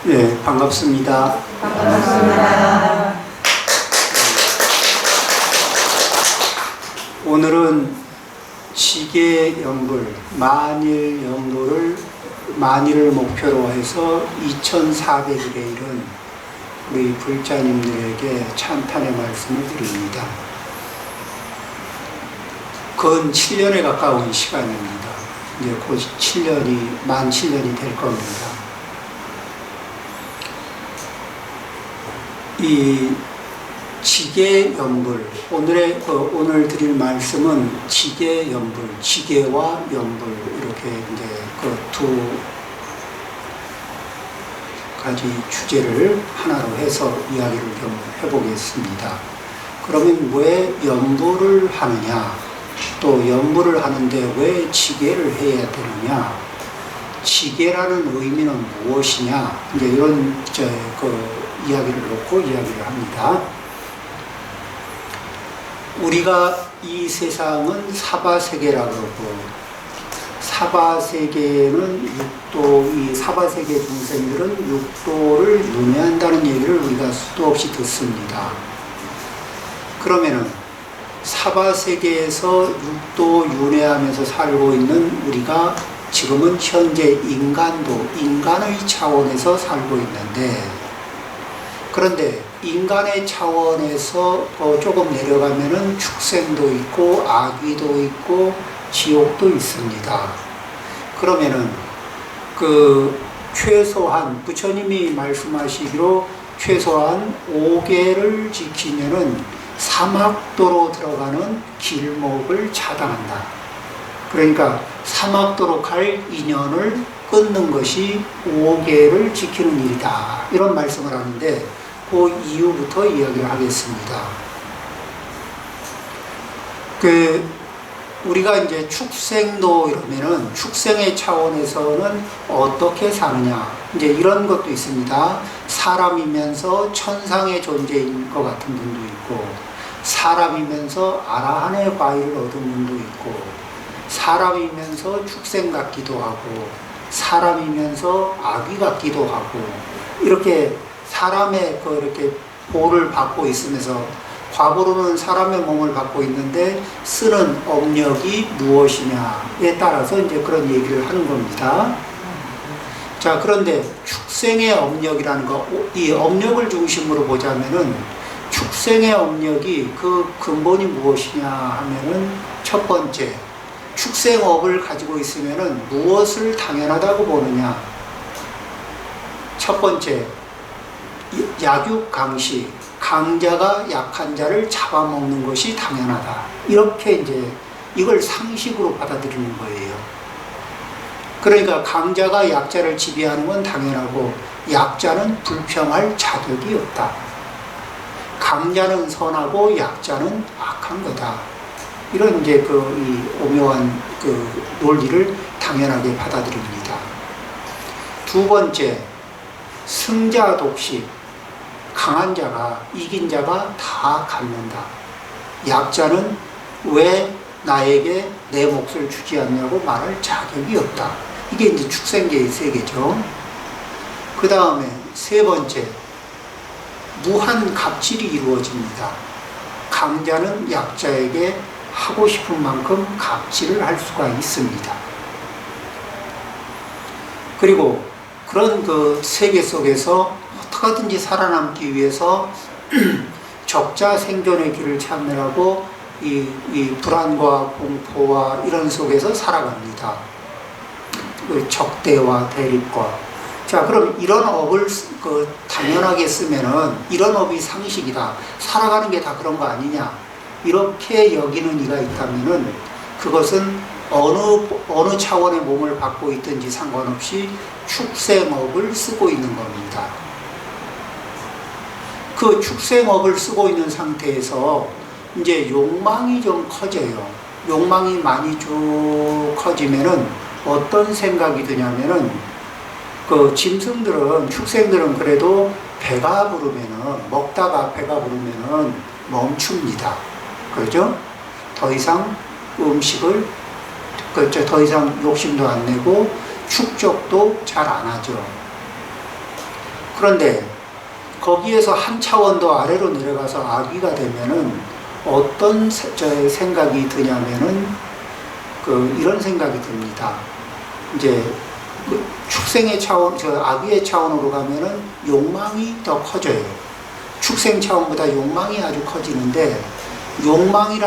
네, 반갑습니다. 반갑습니다. 오늘은 지계연불, 만일을 목표로 해서 2400일에 이른 우리 불자님들에게 찬탄의 말씀을 드립니다. 근 7년에 가까운 시간입니다. 이제 곧 7년이, 7년이 될 겁니다. 이 지계연불, 오늘 드릴 말씀은 지계연불, 지계와 연불, 이렇게 이제 그 두 가지 주제를 하나로 해서 이야기를 좀 해보겠습니다. 그러면 왜 연불을 하느냐, 또 연불을 하는데 왜 지계를 해야 되느냐, 지계라는 의미는 무엇이냐, 이제 이런 이야기를 놓고 이야기를 합니다. 우리가 이 세상은 사바세계라고 그러고, 사바세계는 이 사바세계 중생들은 육도를 윤회한다는 얘기를 우리가 수도 없이 듣습니다. 그러면은 사바세계에서 육도 윤회하면서 살고 있는 우리가 지금은 현재 인간의 차원에서 살고 있는데, 그런데 인간의 차원에서 조금 내려가면은 축생도 있고 아귀도 있고 지옥도 있습니다. 그러면은 최소한 부처님이 말씀하시기로 최소한 5계를 지키면은 사막도로 들어가는 길목을 차단한다. 그러니까 사막도로 갈 인연을 끊는 것이 5계를 지키는 일이다, 이런 말씀을 하는데, 그 이유부터 이야기를 하겠습니다. 우리가 이제 축생도 이러면은 축생의 차원에서는 어떻게 사느냐, 이제 이런 것도 있습니다. 사람이면서 천상의 존재인 것 같은 분도 있고, 사람이면서 아라한의 과일을 얻은 분도 있고, 사람이면서 축생 같기도 하고, 사람이면서 아귀 같기도 하고, 이렇게 사람의 이렇게 보를 받고 있으면서, 과거로는 사람의 몸을 받고 있는데 쓰는 업력이 무엇이냐에 따라서 이제 그런 얘기를 하는 겁니다. 자, 그런데 축생의 업력이라는 거, 이 업력을 중심으로 보자면은 축생의 업력이 그 근본이 무엇이냐 하면은, 첫 번째, 축생업을 가지고 있으면은 무엇을 당연하다고 보느냐. 첫 번째, 약육강식, 강자가 약한 자를 잡아먹는 것이 당연하다. 이렇게 이제 이걸 상식으로 받아들이는 거예요. 그러니까 강자가 약자를 지배하는 건 당연하고, 약자는 불평할 자격이 없다. 강자는 선하고 약자는 악한 거다. 이런 이제 이 오묘한 논리를 당연하게 받아들입니다. 두 번째, 승자 독식, 강한 자가, 이긴 자가 다 갖는다. 약자는 왜 나에게 내 몫을 주지 않냐고 말할 자격이 없다. 이게 이제 축생계의 세계죠. 그 다음에 세 번째, 무한 갑질이 이루어집니다. 강자는 약자에게 하고 싶은 만큼 갑질을 할 수가 있습니다. 그리고 그런 세계 속에서 어떻게든지 살아남기 위해서 적자 생존의 길을 찾느라고 이 불안과 공포와 이런 속에서 살아갑니다. 적대와 대립과. 자, 그럼 이런 업을 당연하게 쓰면은 이런 업이 상식이다, 살아가는 게 다 그런 거 아니냐, 이렇게 여기는 이가 있다면은 그것은 어느 차원의 몸을 받고 있든지 상관없이 축생업을 쓰고 있는 겁니다. 그 축생업을 쓰고 있는 상태에서 이제 욕망이 좀 커져요. 욕망이 많이 쭉 커지면은 어떤 생각이 드냐면은, 짐승들은, 축생들은 그래도 배가 부르면은, 먹다가 배가 부르면은 멈춥니다. 그렇죠? 더 이상 음식을, 더 이상 욕심도 안 내고 축적도 잘 안 하죠. 그런데 거기에서 한 차원 더 아래로 내려가서 아기가 되면은 어떤 생각이 드냐면은 이런 생각이 듭니다. 이제 축생의 차원, 아기의 차원으로 가면은 욕망이 더 커져요. 축생 차원보다 욕망이 아주 커지는데, 욕망이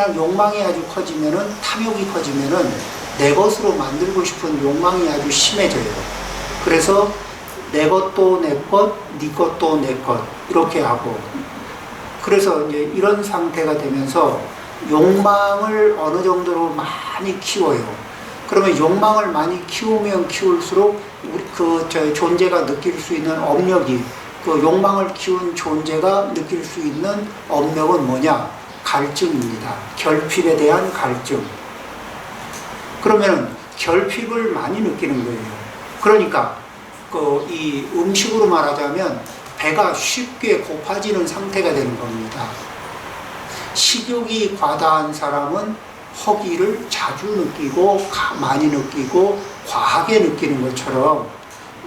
아주 커지면은, 탐욕이 커지면은 내 것으로 만들고 싶은 욕망이 아주 심해져요. 그래서 내 것도 내 것, 네 것도 내 것, 이렇게 하고, 그래서 이제 이런 상태가 되면서 욕망을 어느 정도로 많이 키워요. 그러면 욕망을 많이 키우면 키울수록 우리 존재가 느낄 수 있는 업력이, 욕망을 키운 존재가 느낄 수 있는 업력은 뭐냐? 갈증입니다. 결핍에 대한 갈증. 그러면 결핍을 많이 느끼는 거예요. 그러니까 이 음식으로 말하자면 배가 쉽게 고파지는 상태가 되는 겁니다. 식욕이 과다한 사람은 허기를 자주 느끼고 많이 느끼고 과하게 느끼는 것처럼,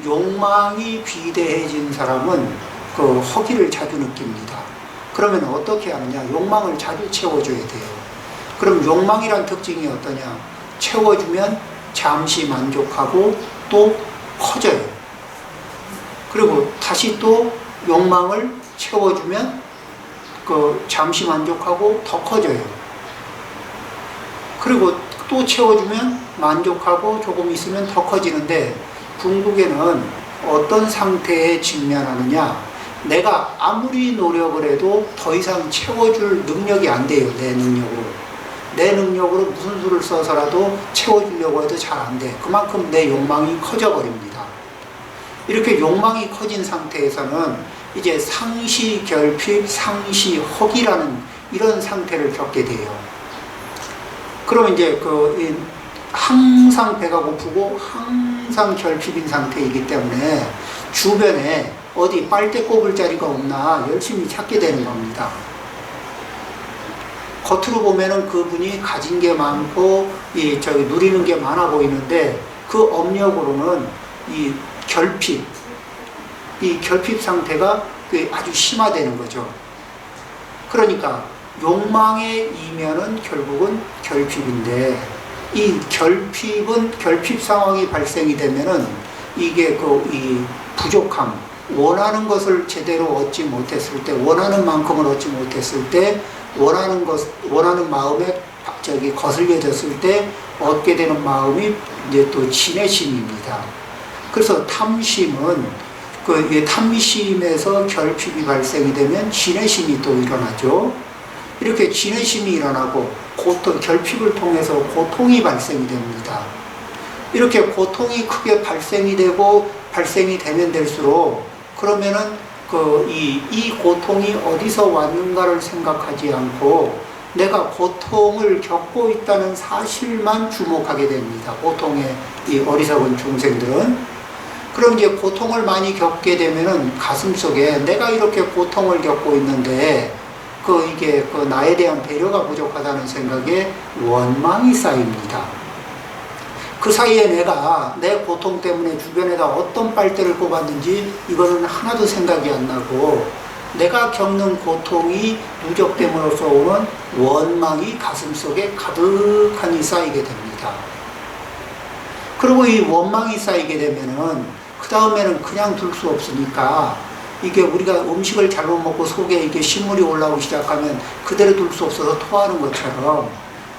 욕망이 비대해진 사람은 허기를 자주 느낍니다. 그러면 어떻게 하느냐? 욕망을 자주 채워줘야 돼요. 그럼 욕망이란 특징이 어떠냐? 채워주면 잠시 만족하고 또 커져요. 그리고 다시 또 욕망을 채워주면 잠시 만족하고 더 커져요. 그리고 또 채워주면 만족하고 조금 있으면 더 커지는데, 궁극에는 어떤 상태에 직면하느냐? 내가 아무리 노력을 해도 더 이상 채워줄 능력이 안 돼요. 내 능력으로 무슨 수를 써서라도 채워주려고 해도 잘 안 돼. 그만큼 내 욕망이 커져 버립니다. 이렇게 욕망이 커진 상태에서는 이제 상시 결핍, 상시 허기라는 이런 상태를 겪게 돼요. 그러면 이제 항상 배가 고프고 항상 결핍인 상태이기 때문에 주변에 어디 빨대 꼽을 자리가 없나 열심히 찾게 되는 겁니다. 겉으로 보면은 그분이 가진 게 많고 누리는 게 많아 보이는데, 그 업력으로는 이 결핍 상태가 아주 심화되는 거죠. 그러니까 욕망의 이면은 결국은 결핍인데, 이 결핍 상황이 발생이 되면은 이게 이 부족함, 원하는 것을 제대로 얻지 못했을 때, 원하는 만큼을 얻지 못했을 때, 원하는 마음에 거슬려졌을 때 얻게 되는 마음이 이제 또 진해심입니다. 그래서 탐심은 탐심에서 결핍이 발생이 되면 진해심이 또 일어나죠. 이렇게 진해심이 일어나고 결핍을 통해서 고통이 발생이 됩니다. 이렇게 고통이 크게 발생이 되면 될수록, 그러면은 이 고통이 어디서 왔는가를 생각하지 않고 내가 고통을 겪고 있다는 사실만 주목하게 됩니다. 고통의 이 어리석은 중생들은. 그럼 이제 고통을 많이 겪게 되면은 가슴속에 내가 이렇게 고통을 겪고 있는데 이게 나에 대한 배려가 부족하다는 생각에 원망이 쌓입니다. 그 사이에 내가 내 고통 때문에 주변에다 어떤 빨대를 꼽았는지 이거는 하나도 생각이 안 나고, 내가 겪는 고통이 누적됨으로써 오는 원망이 가슴속에 가득하니 쌓이게 됩니다. 그리고 이 원망이 쌓이게 되면은 그 다음에는 그냥 둘 수 없으니까, 이게 우리가 음식을 잘못 먹고 속에 이게 신물이 올라오기 시작하면 그대로 둘 수 없어서 토하는 것처럼,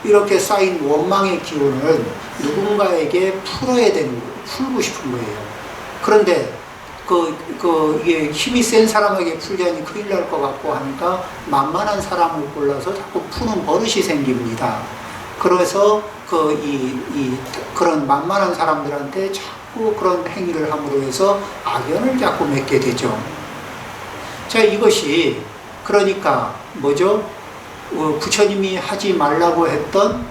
이렇게 쌓인 원망의 기운을 누군가에게 풀어야 되는 거예요. 풀고 싶은 거예요. 그런데 이게 힘이 센 사람에게 풀자니 큰일 날 것 같고 하니까 만만한 사람을 골라서 자꾸 푸는 버릇이 생깁니다. 그래서 그런 만만한 사람들한테 자꾸 그런 행위를 함으로 해서 악연을 자꾸 맺게 되죠. 자, 이것이 그러니까 뭐죠? 부처님이 하지 말라고 했던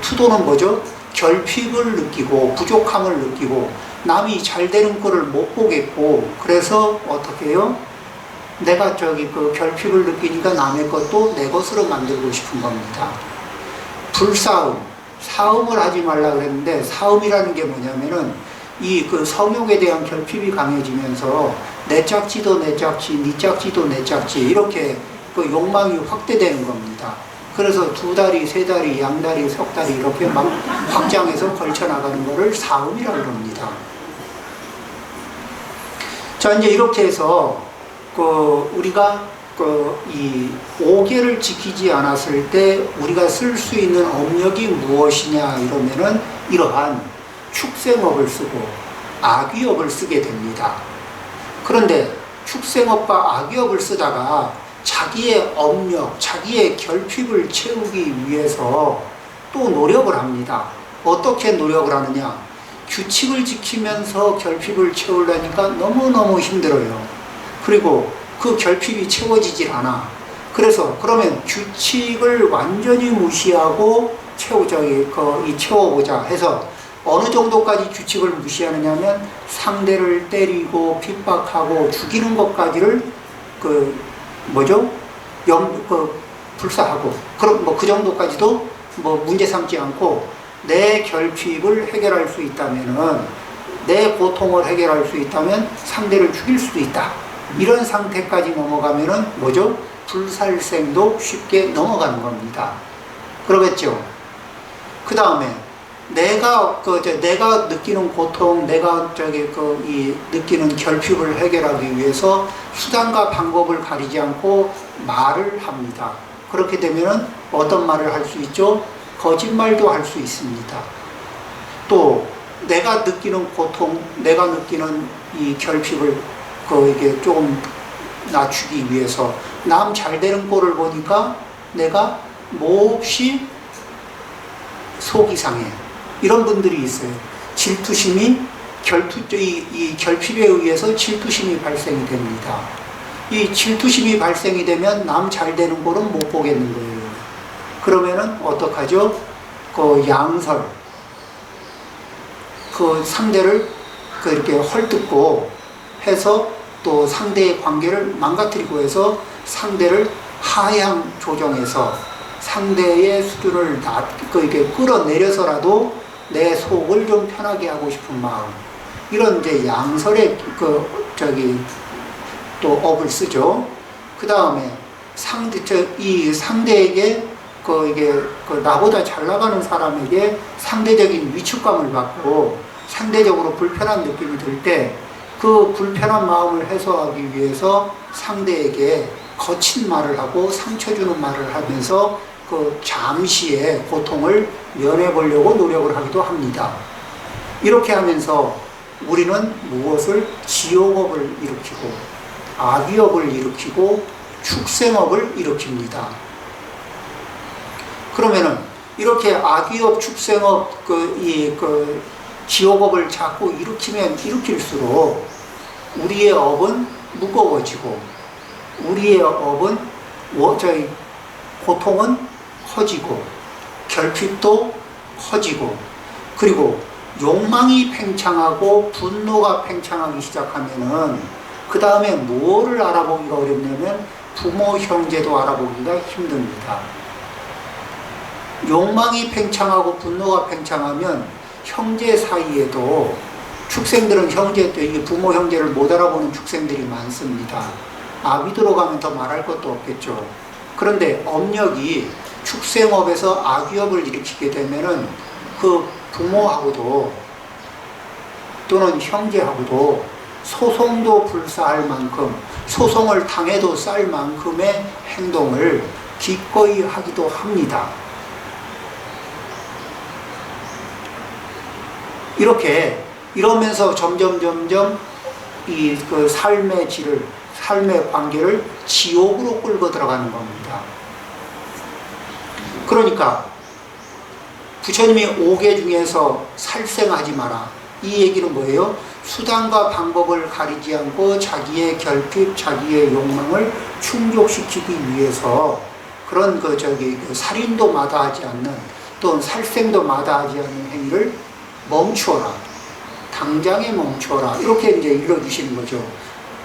투도는 뭐죠? 결핍을 느끼고 부족함을 느끼고 남이 잘 되는 꼴을 못 보겠고, 그래서 어떻게 해요? 내가 결핍을 느끼니까 남의 것도 내 것으로 만들고 싶은 겁니다. 불사음, 사음을 하지 말라 그랬는데, 사음이라는 게 뭐냐면은 이 그 성욕에 대한 결핍이 강해지면서 내 짝지도 내 짝지, 네 짝지도 내 짝지 이렇게 그 욕망이 확대되는 겁니다. 그래서 2다리, 3다리, 양다리, 석다리 이렇게 막 확장해서 걸쳐나가는 것을 사음이라고 합니다. 자, 이제 이렇게 해서 우리가 이 5계를 지키지 않았을 때 우리가 쓸 수 있는 업력이 무엇이냐 이러면은 이러한 축생업을 쓰고 악위업을 쓰게 됩니다. 그런데 축생업과 악위업을 쓰다가 자기의 업력, 자기의 결핍을 채우기 위해서 또 노력을 합니다. 어떻게 노력을 하느냐? 규칙을 지키면서 결핍을 채우려니까 너무너무 힘들어요. 그리고 그 결핍이 채워지질 않아. 그래서 그러면 규칙을 완전히 무시하고 채워보자 해서 어느 정도까지 규칙을 무시하느냐면 상대를 때리고 핍박하고 죽이는 것까지를 불사하고 그럼 그 정도까지도 문제 삼지 않고 내 결핍을 해결할 수 있다면은 내 고통을 해결할 수 있다면 상대를 죽일 수도 있다. 이런 상태까지 넘어가면은 불살생도 쉽게 넘어가는 겁니다. 그러겠죠. 그 다음에 내가 느끼는 고통, 내가 느끼는 결핍을 해결하기 위해서 수단과 방법을 가리지 않고 말을 합니다. 그렇게 되면은 어떤 말을 할 수 있죠? 거짓말도 할 수 있습니다. 또 내가 느끼는 고통, 내가 느끼는 이 결핍을 이게 조금 낮추기 위해서 남 잘 되는 꼴을 보니까 내가 몹시 속이 상해. 이런 분들이 있어요. 질투심이 이 결핍에 의해서 질투심이 발생이 됩니다. 이 질투심이 발생이 되면 남 잘 되는 꼴은 못 보겠는 거예요. 그러면은 어떡하죠? 양설. 상대를 이렇게 헐뜯고 해서 또 상대의 관계를 망가뜨리고 해서 상대를 하향 조정해서 상대의 수준을 이렇게 끌어내려서라도 내 속을 좀 편하게 하고 싶은 마음. 이런 이제 양설의 또 업을 쓰죠. 그 다음에 이 상대에게 나보다 잘 나가는 사람에게 상대적인 위축감을 받고 상대적으로 불편한 느낌이 들 때 그 불편한 마음을 해소하기 위해서 상대에게 거친 말을 하고 상처 주는 말을 하면서 잠시의 고통을 면해보려고 노력을 하기도 합니다. 이렇게 하면서 우리는 무엇을? 지옥업을 일으키고 악위업을 일으키고 축생업을 일으킵니다. 그러면은 이렇게 악위업, 축생업, 지옥업을 자꾸 일으킬수록 우리의 업은 무거워지고 우리의 업은 고통은 커지고 결핍도 커지고 그리고 욕망이 팽창하고 분노가 팽창하기 시작하면은 그 다음에 뭐를 알아보기가 어렵냐면 부모, 형제도 알아보기가 힘듭니다. 욕망이 팽창하고 분노가 팽창하면 형제 사이에도 축생들은 부모, 형제를 못 알아보는 축생들이 많습니다. 압이 들어가면 더 말할 것도 없겠죠. 그런데 업력이 축생업에서 악위업을 일으키게 되면은 그 부모하고도 또는 형제하고도 소송도 불사할 만큼 소송을 당해도 쌀 만큼의 행동을 기꺼이 하기도 합니다. 이러면서 점점 이 삶의 관계를 지옥으로 끌고 들어가는 겁니다. 그러니까 부처님이 5계 중에서 살생하지 마라. 이 얘기는 뭐예요? 수단과 방법을 가리지 않고 자기의 결핍, 자기의 욕망을 충족시키기 위해서 그런 살인도 마다하지 않는 또는 살생도 마다하지 않는 행위를 멈추어라. 당장에 멈추어라. 이렇게 이제 읽어주시는 거죠.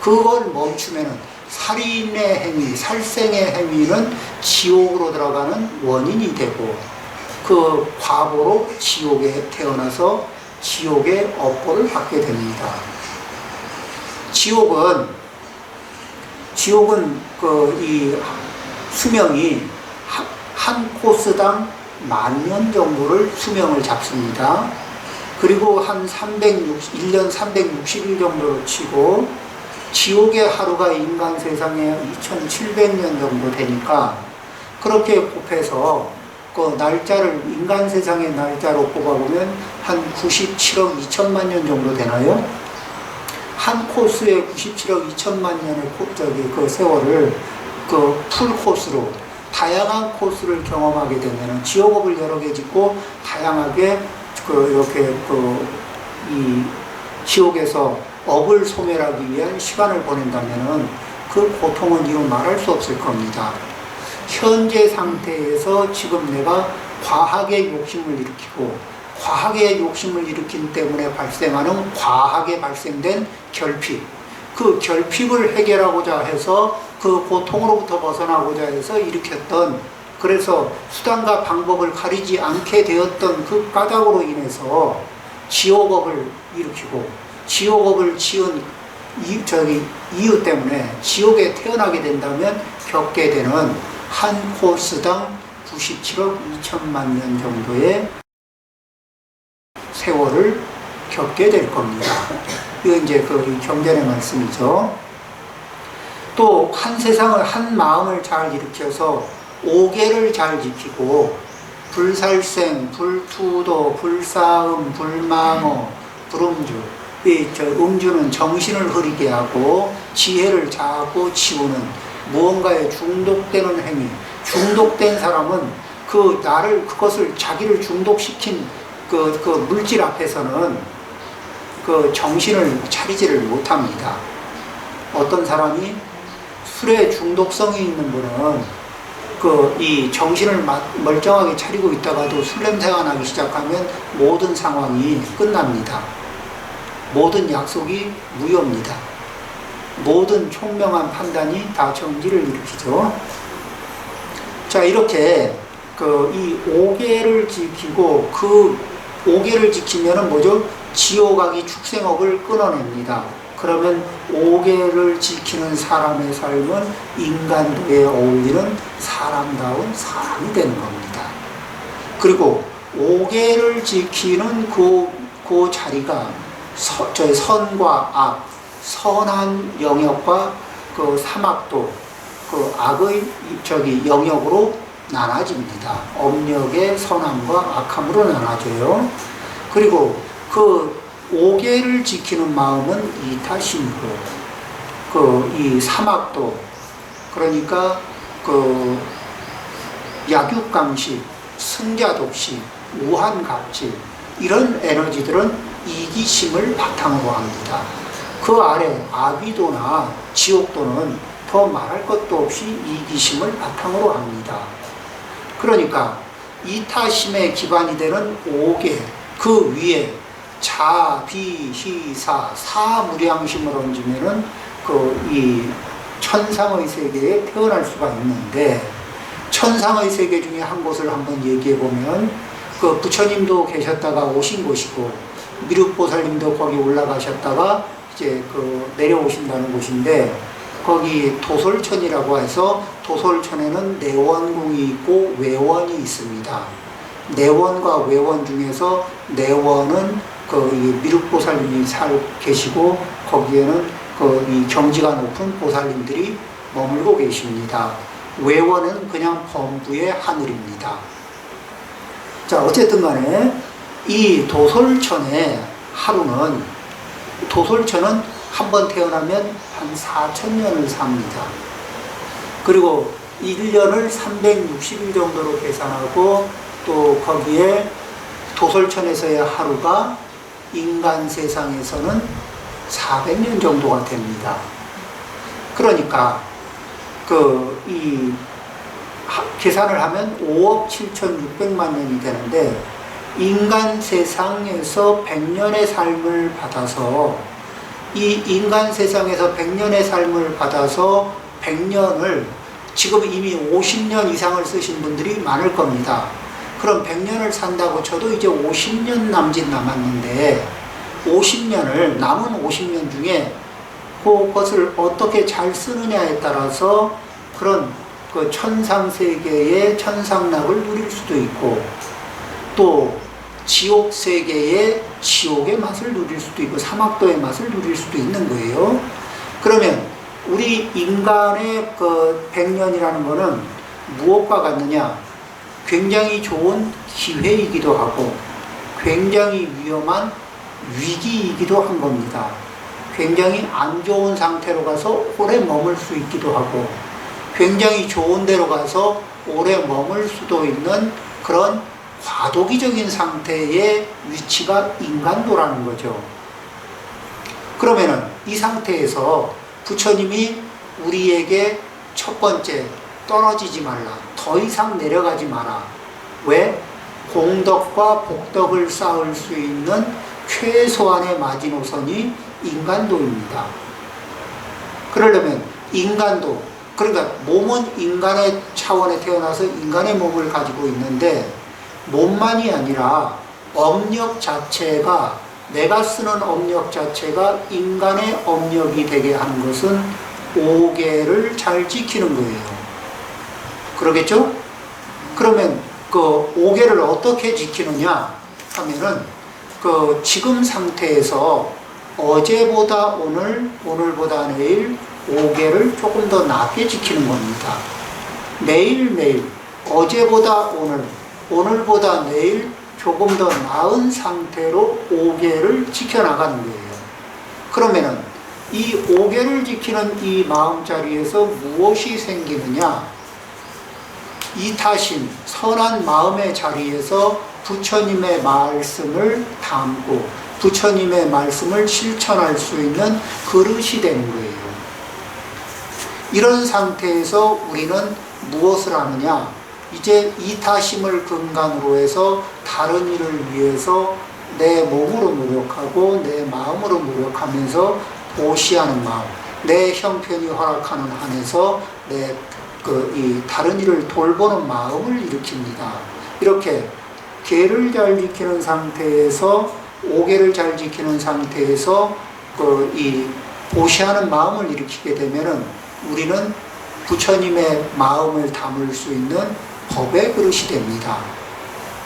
그걸 멈추면은 살인의 행위, 살생의 행위는 지옥으로 들어가는 원인이 되고 그 과보로 지옥에 태어나서 지옥의 업보를 받게 됩니다. 지옥은 이 수명이 한 코스당 10,000년 정도를 수명을 잡습니다. 그리고 한 1년 360일 정도로 치고, 지옥의 하루가 인간 세상에 2700년 정도 되니까, 그렇게 곱해서 그 날짜를 인간 세상의 날짜로 뽑아보면 한 97억 2천만 년 정도 되나요? 한 코스에 97억 2천만 년의 그 세월을 그 풀 코스로 다양한 코스를 경험하게 되면 지옥업을 여러 개 짓고 다양하게 이렇게 이 지옥에서 업을 소멸하기 위한 시간을 보낸다면은 그 고통은 이루 말할 수 없을 겁니다. 현재 상태에서 지금 내가 과학의 욕심을 일으키고, 과학의 욕심을 일으킨 때문에 발생하는 과학에 발생된 결핍, 그 결핍을 해결하고자 해서 그 고통으로부터 벗어나고자 해서 일으켰던, 그래서 수단과 방법을 가리지 않게 되었던 그 까닭으로 인해서 지옥업을 일으키고, 지옥업을 지은 이유 때문에 지옥에 태어나게 된다면 겪게 되는 한 코스당 97억 2천만 년 정도의 세월을 겪게 될 겁니다. 이거 이제 그 경전의 말씀이죠. 또 한 세상을, 한 마음을 잘 일으켜서 5계를 잘 지키고, 불살생, 불투도, 불사음, 불망어, 불음주, 음주는 정신을 흐리게 하고 지혜를 자꾸 치우는, 무언가에 중독되는 행위, 중독된 사람은 그것을 자기를 중독시킨 그 물질 앞에서는 그 정신을 차리지를 못합니다. 어떤 사람이 술에 중독성이 있는 분은 이 정신을 멀쩡하게 차리고 있다가도 술 냄새가 나기 시작하면 모든 상황이 끝납니다. 모든 약속이 무효입니다. 모든 총명한 판단이 다 정지를 일으키죠. 자, 이렇게 이 5계를 지키고, 그 5계를 지키면은 뭐죠? 지옥악이 축생업을 끊어냅니다. 그러면 5계를 지키는 사람의 삶은 인간도에 어울리는 사람다운 사람이 되는 겁니다. 그리고 5계를 지키는 그 자리가 선과 악, 선한 영역과 그 사막도, 그 악의 영역으로 나눠집니다. 엄력의 선함과 악함으로 나눠져요. 그리고 그 5계를 지키는 마음은 이타심으로, 이 사막도, 그러니까 약육강식, 승자독식, 우한갑질, 이런 에너지들은 이기심을 바탕으로 합니다. 그 아래 아비도나 지옥도는 더 말할 것도 없이 이기심을 바탕으로 합니다. 그러니까 이타심의 기반이 되는 5계, 그 위에 자, 비, 희, 사무량심을 얹으면은 이 천상의 세계에 태어날 수가 있는데, 천상의 세계 중에 한 곳을 한번 얘기해 보면, 그 부처님도 계셨다가 오신 곳이고, 미륵보살님도 거기 올라가셨다가 이제 내려오신다는 곳인데, 거기 도솔천이라고 해서, 도솔천에는 내원궁이 있고 외원이 있습니다. 내원과 외원 중에서 내원은 미륵보살님이 계시고, 거기에는 이 경지가 높은 보살님들이 머물고 계십니다. 외원은 그냥 범부의 하늘입니다. 자, 어쨌든 간에 이 도솔천의 하루는, 도솔천은 한번 태어나면 한 4,000년을 삽니다. 그리고 1년을 360일 정도로 계산하고, 또 거기에 도솔천에서의 하루가 인간 세상에서는 400년 정도가 됩니다. 그러니까 이 계산을 하면 5억 7,600만 년이 되는데, 인간 세상에서 100년의 삶을 받아서, 이 인간 세상에서 100년의 삶을 받아서 100년을 지금 이미 50년 이상을 쓰신 분들이 많을 겁니다. 그럼 100년을 산다고 쳐도 이제 50년 남짓 남았는데 50년을 남은 50년 중에 그것을 어떻게 잘 쓰느냐에 따라서 그런 그 천상세계의 천상락을 누릴 수도 있고 또 지옥세계의 지옥의 맛을 누릴 수도 있고 사막도의 맛을 누릴 수도 있는 거예요. 그러면 우리 인간의 그 100년이라는 거는 무엇과 같느냐? 굉장히 좋은 기회이기도 하고 굉장히 위험한 위기이기도 한 겁니다. 굉장히 안 좋은 상태로 가서 오래 머물 수 있기도 하고 굉장히 좋은 데로 가서 오래 머물 수도 있는 그런 과도기적인 상태의 위치가 인간도라는 거죠. 그러면은 이 상태에서 부처님이 우리에게 첫 번째 떨어지지 말라. 더 이상 내려가지 마라. 왜? 공덕과 복덕을 쌓을 수 있는 최소한의 마지노선이 인간도입니다. 그러려면 인간도, 그러니까 몸은 인간의 차원에 태어나서 인간의 몸을 가지고 있는데 몸만이 아니라 업력 자체가, 내가 쓰는 업력 자체가 인간의 업력이 되게 하는 것은 오계를 잘 지키는 거예요. 그러겠죠? 그러면 그 오계를 어떻게 지키느냐 하면은 그 지금 상태에서 어제보다 오늘, 오늘보다 내일 오계를 조금 더 낮게 지키는 겁니다. 매일매일 어제보다 오늘, 오늘보다 내일 조금 더 나은 상태로 오계를 지켜나가는 거예요. 그러면은 이 오계를 지키는 이 마음자리에서 무엇이 생기느냐? 이타심, 선한 마음의 자리에서 부처님의 말씀을 담고 부처님의 말씀을 실천할 수 있는 그릇이 되는 거예요. 이런 상태에서 우리는 무엇을 하느냐? 이제 이타심을 근간으로 해서 다른 일을 위해서 내 몸으로 노력하고 내 마음으로 노력하면서 보시하는 마음, 내 형편이 허락하는 한에서 이 다른 일을 돌보는 마음을 일으킵니다. 이렇게 계를 잘 지키는 상태에서 오계를 잘 지키는 상태에서 이 보시하는 마음을 일으키게 되면은 우리는 부처님의 마음을 담을 수 있는 법의 그릇이 됩니다.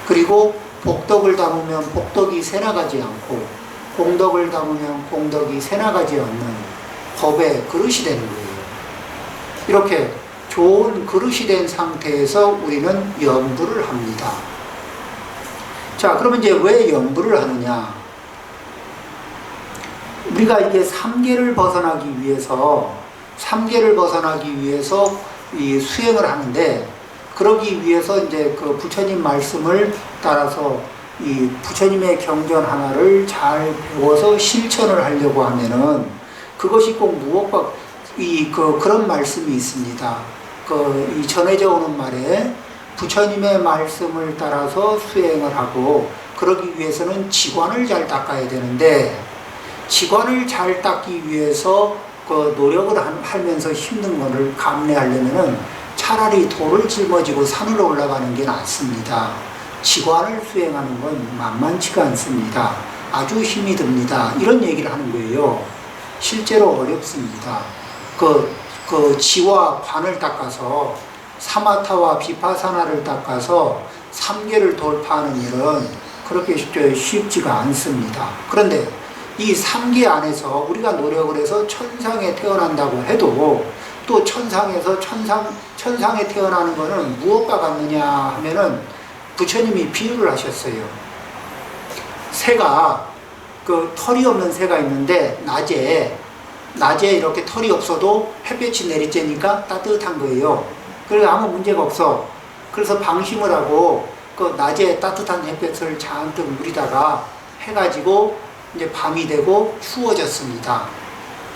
그리고 복덕을 담으면 복덕이 새나가지 않고 공덕을 담으면 공덕이 새나가지 않는 법의 그릇이 되는 거예요. 이렇게 좋은 그릇이 된 상태에서 우리는 연부를 합니다. 자, 그러면 이제 왜 연부를 하느냐? 우리가 이게 삼계를 벗어나기 위해서 이 수행을 하는데, 그러기 위해서 이제 그 부처님 말씀을 따라서 이 부처님의 경전 하나를 잘 배워서 실천을 하려고 하면은 그것이 꼭 무엇과 그런 말씀이 있습니다. 이 전해져 오는 말에 부처님의 말씀을 따라서 수행을 하고 그러기 위해서는 지관을 잘 닦아야 되는데 지관을 잘 닦기 위해서 그 노력을 하면서 힘든 것을 감내하려면은 차라리 돌을 짊어지고 산을 올라가는 게 낫습니다. 지관을 수행하는 건 만만치가 않습니다. 아주 힘이 듭니다. 이런 얘기를 하는 거예요. 실제로 어렵습니다. 그 지와 관을 닦아서 사마타와 비파사나를 닦아서 삼계를 돌파하는 일은 그렇게 쉽지가 않습니다. 그런데 이 삼계 안에서 우리가 노력을 해서 천상에 태어난다고 해도 또 천상에서 천상에 태어나는 것은 무엇과 같느냐 하면은 부처님이 비유를 하셨어요. 새가 털이 없는 새가 있는데 낮에 이렇게 털이 없어도 햇볕이 내리쬐니까 따뜻한 거예요. 그래서 아무 문제가 없어. 그래서 방심을 하고 낮에 따뜻한 햇볕을 잔뜩 누리다가 해가지고 이제 밤이 되고 추워졌습니다.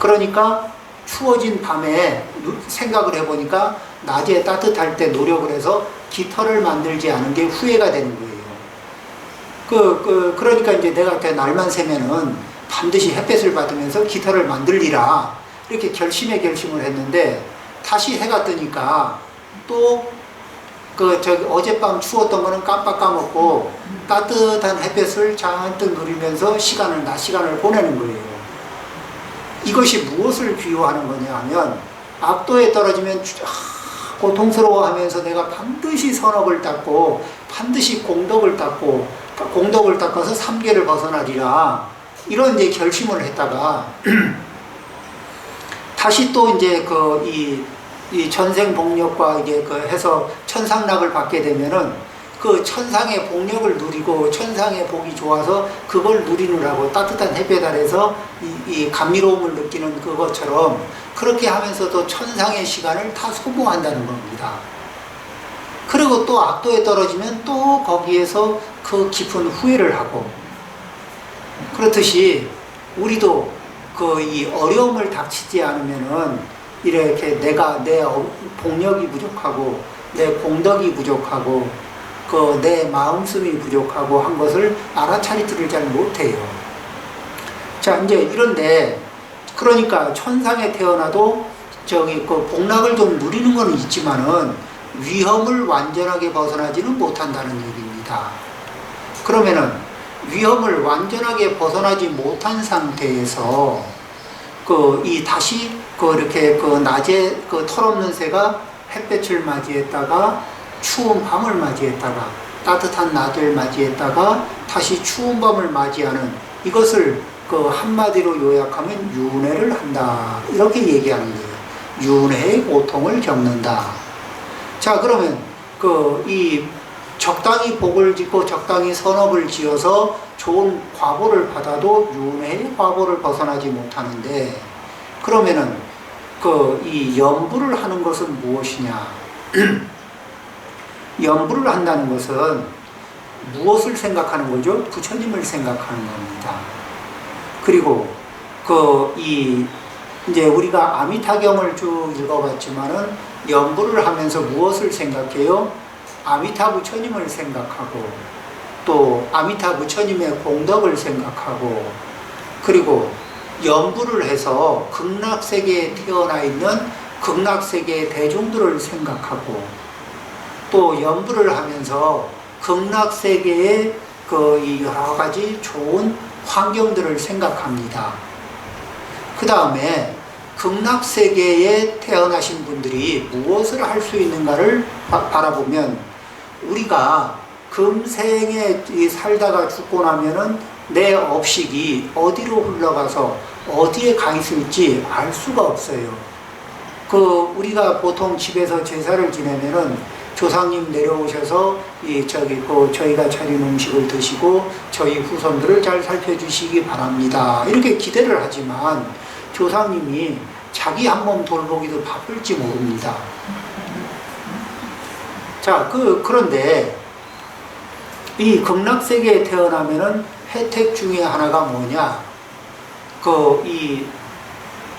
그러니까 추워진 밤에 생각을 해보니까 낮에 따뜻할 때 노력을 해서 깃털을 만들지 않은 게 후회가 되는 거예요. 그러니까 이제 내가 날만 새면은 반드시 햇볕을 받으면서 깃털을 만들리라 이렇게 결심을 했는데 다시 해가 뜨니까 또 어젯밤 추웠던 거는 깜빡 까먹고 따뜻한 햇볕을 잔뜩 누리면서 낮 시간을 보내는 거예요. 이것이 무엇을 비유하는 거냐 하면, 악도에 떨어지면 고통스러워하면서 내가 반드시 선업을 닦고 반드시 공덕을 닦아서 삼계를 벗어나리라, 이런 이제 결심을 했다가 다시 또 이제 이 전생 복력과 이게 해서 천상락을 받게 되면은 그 천상의 복력을 누리고 천상의 복이 좋아서 그걸 누리느라고 따뜻한 햇볕 아래서 이 감미로움을 느끼는 그것처럼, 그렇게 하면서도 천상의 시간을 다 소모한다는 겁니다. 그리고 또 악도에 떨어지면 또 거기에서 그 깊은 후회를 하고, 그렇듯이 우리도 이 어려움을 닥치지 않으면은 이렇게 내 복력이 부족하고 내 공덕이 부족하고 내 마음씀이 부족하고 한 것을 알아차리지를 잘 못해요. 자, 이제 이런데, 그러니까 천상에 태어나도 복락을 좀 누리는 건 있지만은 위험을 완전하게 벗어나지는 못한다는 얘기입니다. 그러면은 위험을 완전하게 벗어나지 못한 상태에서 다시 이렇게 낮에 털없는 새가 햇볕을 맞이했다가 추운 밤을 맞이했다가 따뜻한 낮을 맞이했다가 다시 추운 밤을 맞이하는, 이것을 한마디로 요약하면 윤회를 한다, 이렇게 얘기하는 거예요. 윤회의 고통을 겪는다. 자, 그러면 이 적당히 복을 짓고 적당히 선업을 지어서 좋은 과보를 받아도 윤회의 과보를 벗어나지 못하는데, 그러면은 이 연부를 하는 것은 무엇이냐? 연부를 한다는 것은 무엇을 생각하는 거죠? 부처님을 생각하는 겁니다. 그리고 이제 우리가 아미타경을 쭉 읽어봤지만은 연부를 하면서 무엇을 생각해요? 아미타 부처님을 생각하고, 또 아미타 부처님의 공덕을 생각하고, 그리고 연부를 해서 극락세계에 태어나 있는 극락세계의 대중들을 생각하고, 또 연부를 하면서 극락세계의 이 여러 가지 좋은 환경들을 생각합니다. 그 다음에 극락세계에 태어나신 분들이 무엇을 할 수 있는가를 바라보면, 우리가 금생에 살다가 죽고 나면은 내 업식이 어디로 흘러가서 어디에 가 있을지 알 수가 없어요. 우리가 보통 집에서 제사를 지내면은 조상님 내려오셔서 저희가 차린 음식을 드시고 저희 후손들을 잘 살펴주시기 바랍니다, 이렇게 기대를 하지만 조상님이 자기 한 몸 돌보기도 바쁠지 모릅니다. 자, 그런데 이 극락세계에 태어나면은 혜택 중에 하나가 뭐냐?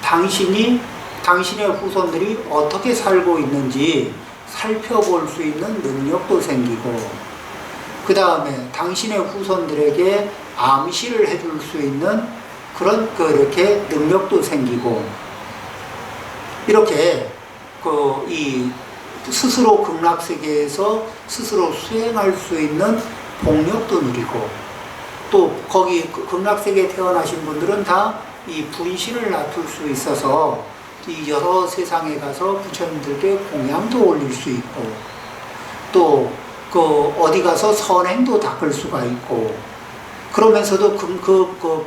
당신의 후손들이 어떻게 살고 있는지 살펴볼 수 있는 능력도 생기고, 그 다음에 당신의 후손들에게 암시를 해줄 수 있는 이렇게 능력도 생기고, 이렇게 스스로 극락세계에서 스스로 수행할 수 있는 복력도 누리고, 또 거기 극락세계에 태어나신 분들은 다 이 분신을 낮출 수 있어서 이 여러 세상에 가서 부처님들께 공양도 올릴 수 있고, 또 어디 가서 선행도 닦을 수가 있고, 그러면서도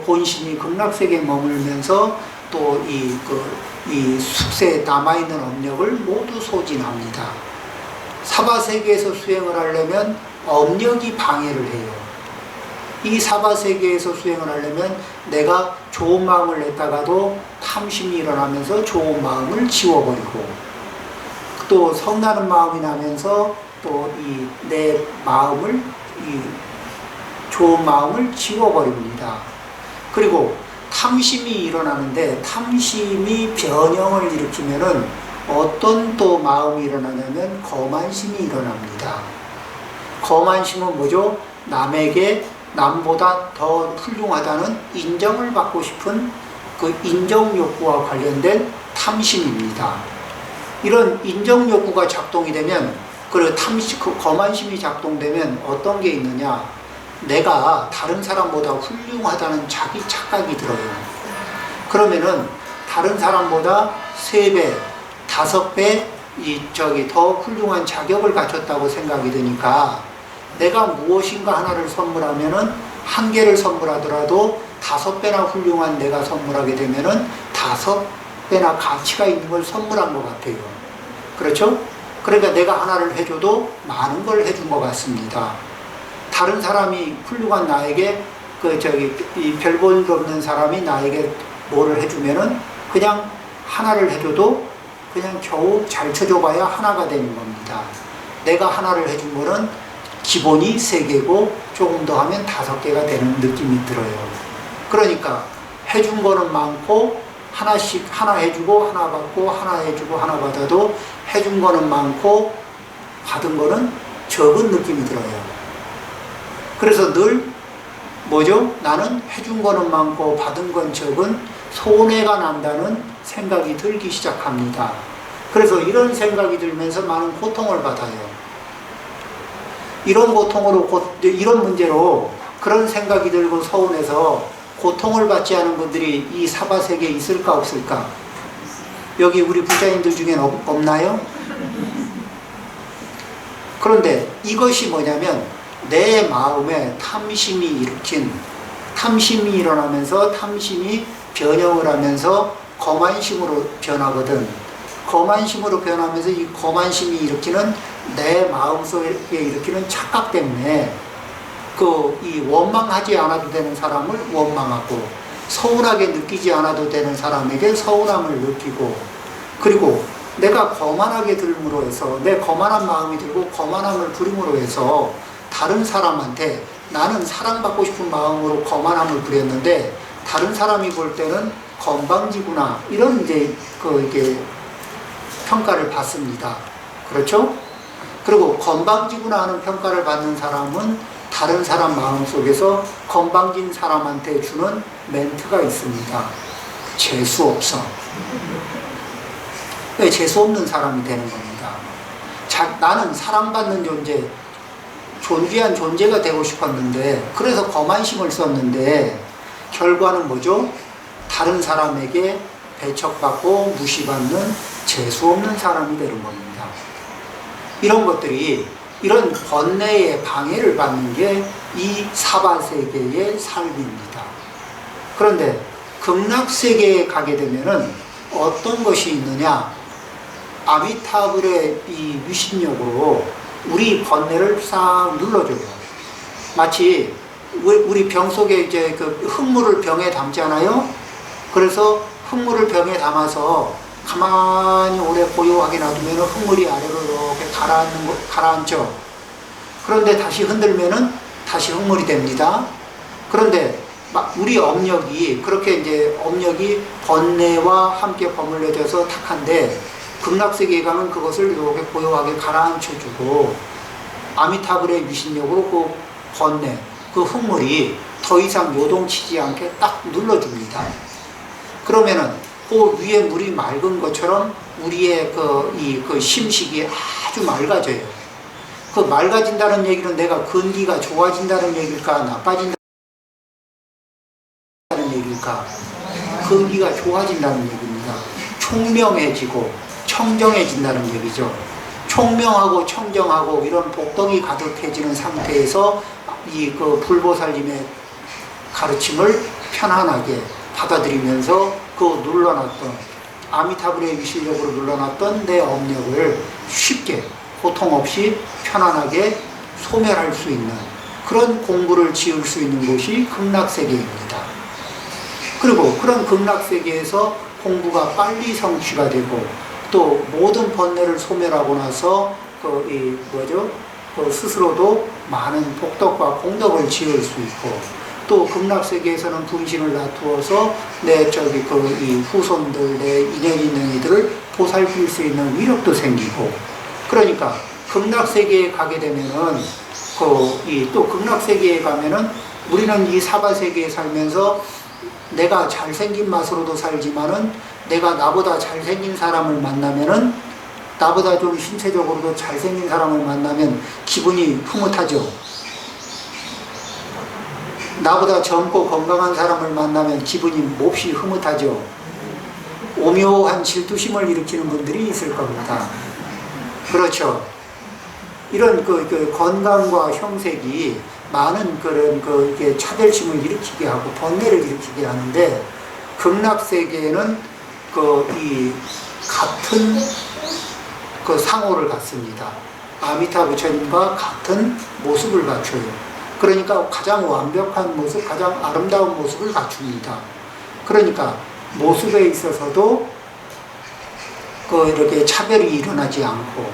본신이 극락세계에 머물면서 또 이 숙세에 남아있는 업력을 모두 소진합니다. 사바세계에서 수행을 하려면 업력이 방해를 해요. 이 사바세계에서 수행을 하려면 내가 좋은 마음을 냈다가도 탐심이 일어나면서 좋은 마음을 지워버리고, 또 성나는 마음이 나면서 또 내 마음을 좋은 마음을 지워버립니다. 그리고 탐심이 일어나는데, 탐심이 변형을 일으키면은 어떤 또 마음이 일어나냐면 거만심이 일어납니다. 거만심은 뭐죠? 남보다 더 훌륭하다는 인정을 받고 싶은 인정 욕구와 관련된 탐심입니다. 이런 인정 욕구가 작동이 되면 그리고 거만심이 작동되면 어떤 게 있느냐? 내가 다른 사람보다 훌륭하다는 자기 착각이 들어요. 그러면은 다른 사람보다 3배, 5배 더 훌륭한 자격을 갖췄다고 생각이 드니까 내가 무엇인가 하나를 선물하면은 1개를 선물하더라도 5배나 훌륭한 내가 선물하게 되면은 5배나 가치가 있는 걸 선물한 것 같아요. 그렇죠? 그러니까 내가 하나를 해줘도 많은 걸 해준 것 같습니다. 다른 사람이 훌륭한 나에게 이 별 볼 일 없는 사람이 나에게 뭐를 해주면은 그냥 하나를 해줘도 그냥 겨우 잘 쳐줘봐야 하나가 되는 겁니다. 내가 하나를 해준 거는 기본이 3개고 조금 더 하면 5개가 되는 느낌이 들어요. 그러니까 해준 거는 많고 하나씩 하나 해주고 하나 받고 하나 해주고 하나 받아도 해준 거는 많고 받은 거는 적은 느낌이 들어요. 그래서 늘 뭐죠? 나는 해준 거는 많고 받은 건 적은 손해가 난다는 생각이 들기 시작합니다. 그래서 이런 생각이 들면서 많은 고통을 받아요. 이런 고통으로, 이런 문제로 그런 생각이 들고 서운해서 고통을 받지 않은 분들이 이 사바세계에 있을까 없을까? 여기 우리 부자님들 중엔 없나요? 그런데 이것이 뭐냐면 내 마음에 탐심이 일어나면서 탐심이 변형을 하면서 거만심으로 변하거든. 거만심으로 변하면서 이 거만심이 일으키는 내 마음속에 일으키는 착각 때문에 이 원망하지 않아도 되는 사람을 원망하고 서운하게 느끼지 않아도 되는 사람에게 서운함을 느끼고, 그리고 내가 거만하게 들므로 해서 내 거만한 마음이 들고 거만함을 부림으로 해서 다른 사람한테 나는 사랑받고 싶은 마음으로 거만함을 부렸는데 다른 사람이 볼 때는 건방지구나 이런 이게 평가를 받습니다. 그렇죠? 그리고 건방지구나 하는 평가를 받는 사람은 다른 사람 마음속에서 건방진 사람한테 주는 멘트가 있습니다. 재수없어. 왜 재수없는 사람이 되는 겁니다. 나는 사랑받는 존재, 존귀한 존재가 되고 싶었는데 그래서 거만심을 썼는데 결과는 뭐죠? 다른 사람에게 배척받고 무시받는 재수없는 사람이 되는 겁니다. 이런 것들이 이런 번뇌의 방해를 받는 게 이 사바세계의 삶입니다. 그런데 극락세계에 가게 되면은 어떤 것이 있느냐? 아미타불의 이 위신력으로 우리 번뇌를 싹 눌러줘요. 마치 우리 병 속에 이제 흙물을 병에 담잖아요. 그래서 흙물을 병에 담아서 가만히 오래 고요하게 놔두면 흙물이 아래로 이렇게 가라앉죠. 그런데 다시 흔들면은 다시 흙물이 됩니다. 그런데 우리 업력이 그렇게 이제 업력이 번뇌와 함께 버물려져서 탁한데 극락세계에 가면 그것을 이렇게 고요하게 가라앉혀주고 아미타불의 위신력으로 그 번뇌, 그 흙물이 더 이상 요동치지 않게 딱 눌러줍니다. 그러면은 그 위에 물이 맑은 것처럼 우리의 그 심식이 아주 맑아져요. 그 맑아진다는 얘기는 내가 근기가 좋아진다는 얘기일까, 나빠진다는 얘기일까? 근기가 좋아진다는 얘기입니다. 총명해지고 청정해진다는 얘기죠. 총명하고 청정하고 이런 복덕이 가득해지는 상태에서 이 불보살님의 가르침을 편안하게 받아들이면서 눌러놨던 아미타불의 위실력으로 눌러놨던 내 업력을 쉽게 고통 없이 편안하게 소멸할 수 있는 그런 공부를 지을 수 있는 곳이 극락세계입니다. 그리고 그런 극락세계에서 공부가 빨리 성취가 되고 또 모든 번뇌를 소멸하고 나서 스스로도 많은 복덕과 공덕을 지을 수 있고 또 극락세계에서는 분신을 놔두어서 이 후손들, 내 인연 있는 이들을 보살필 수 있는 위력도 생기고, 그러니까 극락세계에 가게 되면은 또 극락세계에 가면은 우리는 이 사바세계에 살면서 내가 잘생긴 맛으로도 살지만은 내가 나보다 잘생긴 사람을 만나면은 나보다 좀 신체적으로도 잘생긴 사람을 만나면 기분이 흐뭇하죠. 나보다 젊고 건강한 사람을 만나면 기분이 몹시 흐뭇하죠. 오묘한 질투심을 일으키는 분들이 있을 겁니다. 그렇죠. 이런 그 건강과 형색이 많은 그런 이게 차별심을 일으키게 하고 번뇌를 일으키게 하는데, 극락세계에는 이 같은 상호를 갖습니다. 아미타 부처님과 같은 모습을 갖춰요. 그러니까 가장 완벽한 모습, 가장 아름다운 모습을 갖춥니다. 그러니까 모습에 있어서도 이렇게 차별이 일어나지 않고,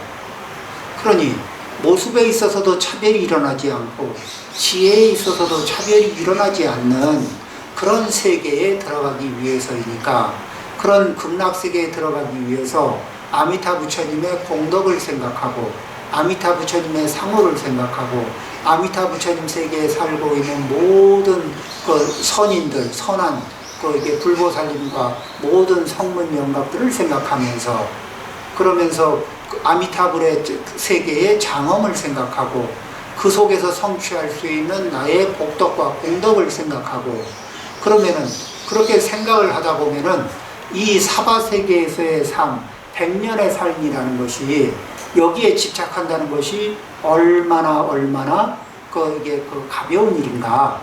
그러니 모습에 있어서도 차별이 일어나지 않고 지혜에 있어서도 차별이 일어나지 않는 그런 세계에 들어가기 위해서이니까, 그런 극락세계에 들어가기 위해서 아미타 부처님의 공덕을 생각하고, 아미타 부처님의 상호를 생각하고, 아미타 부처님 세계에 살고 있는 모든 선인들, 선한 이게 불보살님과 모든 성문 영각들을 생각하면서, 그러면서 아미타불의 세계의 장엄을 생각하고, 그 속에서 성취할 수 있는 나의 복덕과 공덕을 생각하고, 그러면은 그렇게 생각을 하다 보면은 이 사바세계에서의 삶, 100년의 삶이라는 것이, 여기에 집착한다는 것이 얼마나 이게 가벼운 일인가.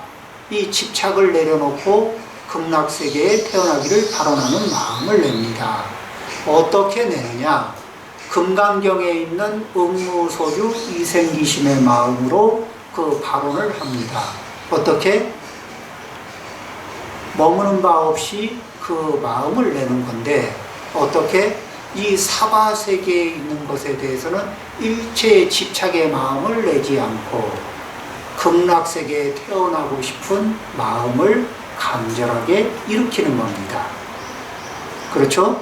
이 집착을 내려놓고 극락세계에 태어나기를 발언하는 마음을 냅니다. 어떻게 내느냐? 금강경에 있는 응무소주 이생기심의 마음으로 발언을 합니다. 어떻게? 머무는 바 없이 그 마음을 내는 건데, 어떻게? 이 사바세계에 있는 것에 대해서는 일체의 집착의 마음을 내지 않고 극락세계에 태어나고 싶은 마음을 간절하게 일으키는 겁니다. 그렇죠?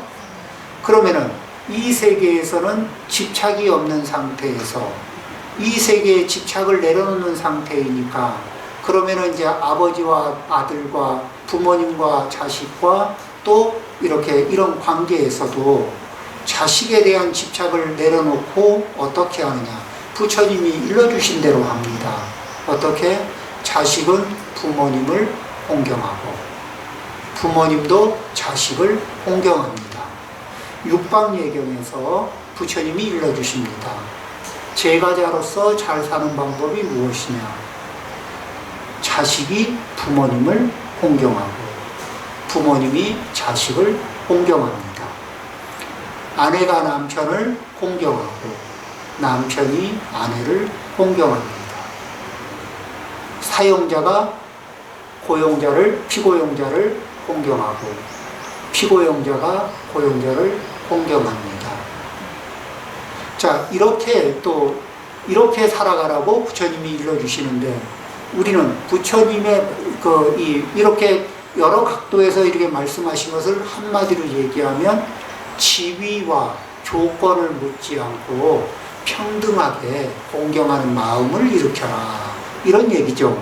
그러면은 이 세계에서는 집착이 없는 상태에서, 이 세계에 집착을 내려놓는 상태이니까, 그러면은 이제 아버지와 아들과 부모님과 자식과 또 이런 관계에서도 자식에 대한 집착을 내려놓고 어떻게 하느냐? 부처님이 일러주신 대로 합니다. 어떻게? 자식은 부모님을 공경하고 부모님도 자식을 공경합니다. 육방예경에서 부처님이 일러주십니다. 제가자로서 잘 사는 방법이 무엇이냐? 자식이 부모님을 공경하고 부모님이 자식을 공경합니다. 아내가 남편을 공경하고 남편이 아내를 공경합니다. 사용자가 피고용자를 공경하고 피고용자가 고용자를 공경합니다. 자, 이렇게 살아가라고 부처님이 일러주시는데, 우리는 부처님의 이렇게 여러 각도에서 이렇게 말씀하신 것을 한마디로 얘기하면, 지위와 조건을 묻지 않고 평등하게 공경하는 마음을 일으켜라, 이런 얘기죠.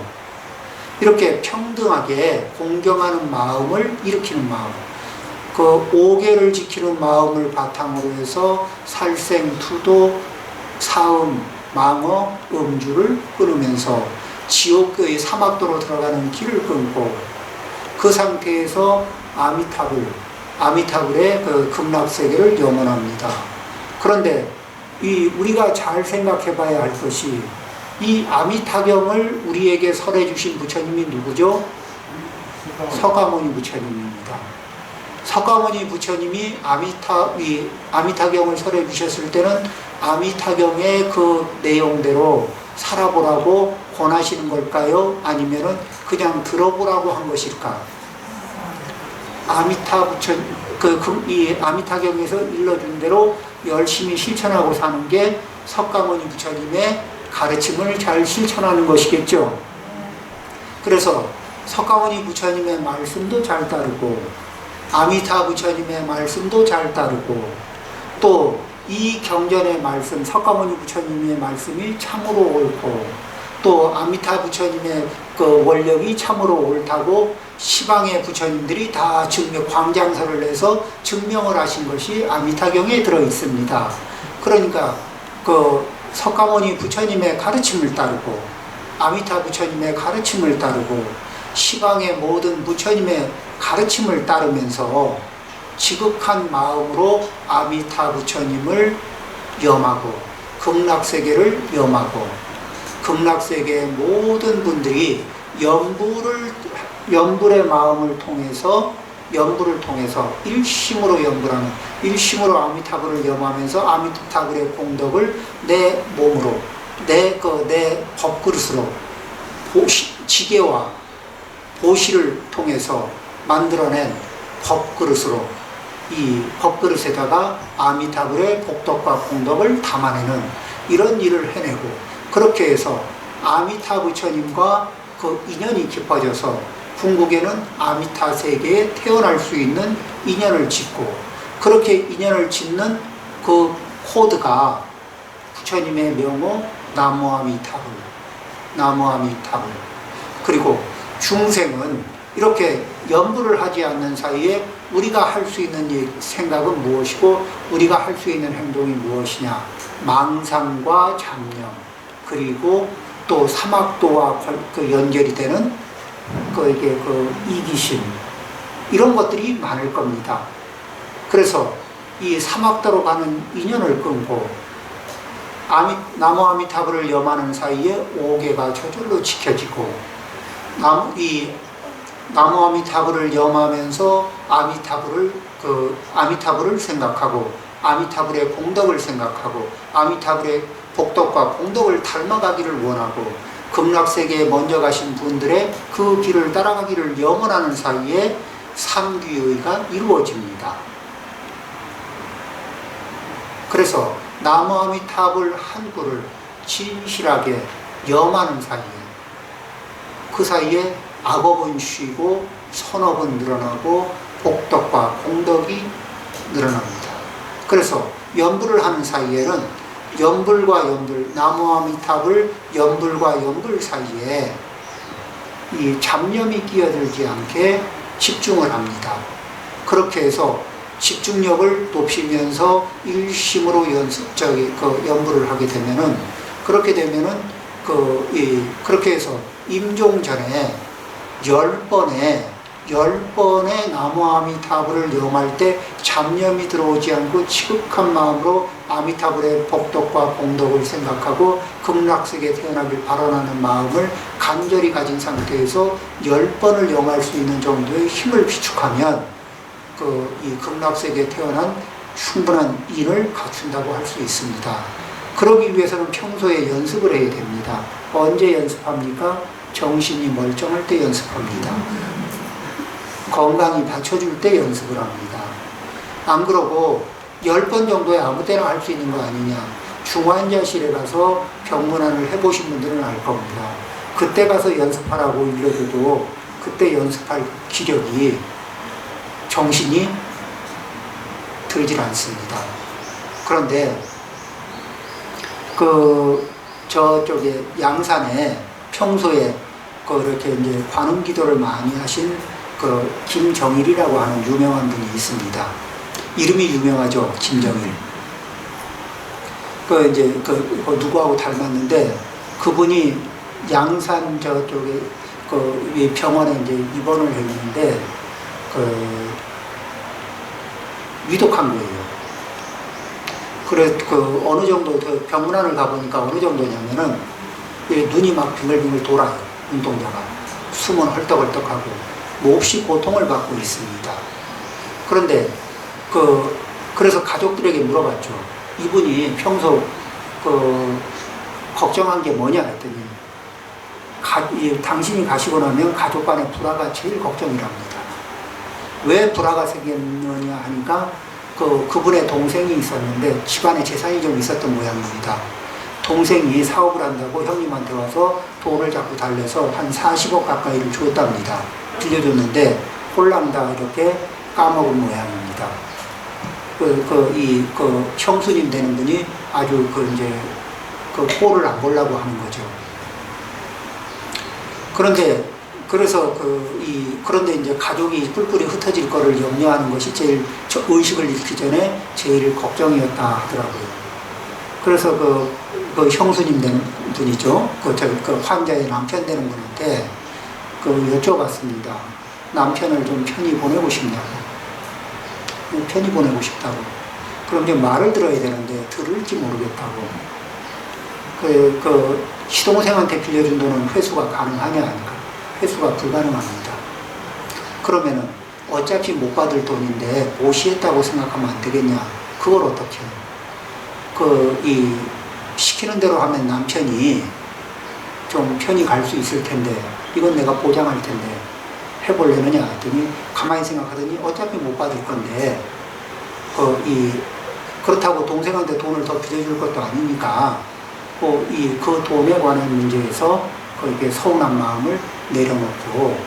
이렇게 평등하게 공경하는 마음을 일으키는 마음, 오계를 지키는 마음을 바탕으로 해서 살생, 투도, 사음, 망어, 음주를 끊으면서 지옥의 사막도로 들어가는 길을 끊고, 그 상태에서 아미타불의 극락세계를 염원합니다. 그런데 우리가 잘 생각해 봐야 할 것이, 이 아미타경을 우리에게 설해 주신 부처님이 누구죠? 서가모니 부처님입니다. 서가모니 부처님이 아미타경을 설해 주셨을 때는 아미타경의 그 내용대로 살아보라고 권하시는 걸까요? 아니면은 그냥 들어보라고 한 것일까? 이 아미타경에서 일러준 대로 열심히 실천하고 사는 게 석가모니 부처님의 가르침을 잘 실천하는 것이겠죠. 그래서 석가모니 부처님의 말씀도 잘 따르고 아미타 부처님의 말씀도 잘 따르고, 또 이 경전의 말씀, 석가모니 부처님의 말씀이 참으로 옳고, 또 아미타 부처님의 원력이 참으로 옳다고 시방의 부처님들이 다 광장설을 내서 증명을 하신 것이 아미타경에 들어 있습니다. 그러니까 그 석가모니 부처님의 가르침을 따르고 아미타 부처님의 가르침을 따르고 시방의 모든 부처님의 가르침을 따르면서 지극한 마음으로 아미타 부처님을 염하고 극락세계를 염하고 극락세계의 모든 분들이 연불의 마음을 통해서 일심으로 연불하는, 일심으로 아미타불을 염하면서 아미타불의 공덕을 내 몸으로 내 법그릇으로 지게와 보시를 통해서 만들어낸 법그릇으로 이 법그릇에다가 아미타불의 복덕과 공덕을 담아내는 이런 일을 해내고, 그렇게 해서 아미타 부처님과 그 인연이 깊어져서 궁극에는 아미타 세계에 태어날 수 있는 인연을 짓고, 그렇게 인연을 짓는 그 코드가 부처님의 명호 나무아미타불, 나무아미타불. 그리고 중생은 이렇게 연불을 하지 않는 사이에 우리가 할 수 있는 생각은 무엇이고 우리가 할 수 있는 행동이 무엇이냐? 망상과 잡념, 그리고 또 사막도와 연결이 되는 이기심, 이런 것들이 많을 겁니다. 그래서 이 사막도로 가는 인연을 끊고 나무아미타불을 염하는 사이에 오개가 저절로 지켜지고, 나무아미타불을 염하면서 아미타불을 생각하고 아미타불의 공덕을 생각하고 아미타불의 복덕과 공덕을 닮아가기를 원하고 극락세계에 먼저 가신 분들의 그 길을 따라가기를 염원하는 사이에 삼귀의가 이루어집니다. 그래서 나무아미타불 한 구를 진실하게 염하는 사이에, 그 사이에 악업은 쉬고 선업은 늘어나고 복덕과 공덕이 늘어납니다. 그래서 연불을 하는 사이에는 나무아미타불 연불과 연불 사이에 이 잡념이 끼어들지 않게 집중을 합니다. 그렇게 해서 집중력을 높이면서 일심으로 연불을 하게 되면은, 그렇게 해서 임종 전에 10번의 나무아미타불을 염할 때 잡념이 들어오지 않고 지극한 마음으로 아미타불의 복덕과 공덕을 생각하고 극락세계에 태어나길 바라는 마음을 간절히 가진 상태에서 10번을 염할 수 있는 정도의 힘을 비축하면 이 극락세계에 태어난 충분한 인을 갖춘다고 할 수 있습니다. 그러기 위해서는 평소에 연습을 해야 됩니다. 언제 연습합니까? 정신이 멀쩡할 때 연습합니다. 건강이 받쳐줄 때 연습을 합니다. 안 그러고 10번 정도에 아무 때나 할 수 있는 거 아니냐. 중환자실에 가서 병문안을 해보신 분들은 알 겁니다. 그때 가서 연습하라고 일러줘도 그때 연습할 기력이, 정신이 들질 않습니다. 그런데 저쪽에 양산에 평소에 이렇게 이제 관음 기도를 많이 하신 김정일이라고 하는 유명한 분이 있습니다. 이름이 유명하죠, 김정일. 누구하고 닮았는데, 그분이 양산 저쪽에 병원에 이제 입원을 했는데 위독한 거예요. 그래 어느 정도 병문안을 가보니까 어느 정도냐면은 눈이 막 빙글빙글 돌아요. 운동자가 숨은 헐떡헐떡하고 몹시 고통을 받고 있습니다. 그런데 그래서 가족들에게 물어봤죠. 이분이 평소 걱정한 게 뭐냐 했더니 당신이 가시고 나면 가족 간의 불화가 제일 걱정이랍니다. 왜 불화가 생겼느냐 하니까 그분의 동생이 있었는데 집안에 재산이 좀 있었던 모양입니다. 동생이 사업을 한다고 형님한테 와서 돈을 자꾸 달래서 한 40억 가까이를 줬답니다. 빌려줬는데 홀랑다 이렇게 까먹은 모양입니다. 형수님 되는 분이 아주 꼴을 안 보려고 하는 거죠. 그런데 그래서 그런데 이제 가족이 뿔뿔이 흩어질 거를 염려하는 것이 제일 의식을 잃기 전에 제일 걱정이었다 하더라고요. 그래서 그 형수님 되는 분이죠. 그 환자의 남편 되는 분한테 여쭤봤습니다. 남편을 좀 편히 보내고 싶냐고. 편히 보내고 싶다고. 그럼 이제 말을 들어야 되는데 들을지 모르겠다고. 시동생한테 빌려준 돈은 회수가 가능하냐? 회수가 불가능합니다. 그러면은 어차피 못 받을 돈인데 모시했다고 생각하면 안 되겠냐? 그걸 어떻게 해요? 시키는 대로 하면 남편이 좀 편히 갈 수 있을 텐데, 이건 내가 보장할 텐데, 해볼래느냐? 했더니, 가만히 생각하더니, 어차피 못 받을 건데, 그렇다고 동생한테 돈을 더 빌려줄 것도 아니니까, 그 돈에 관한 문제에서, 이렇게 서운한 마음을 내려놓고,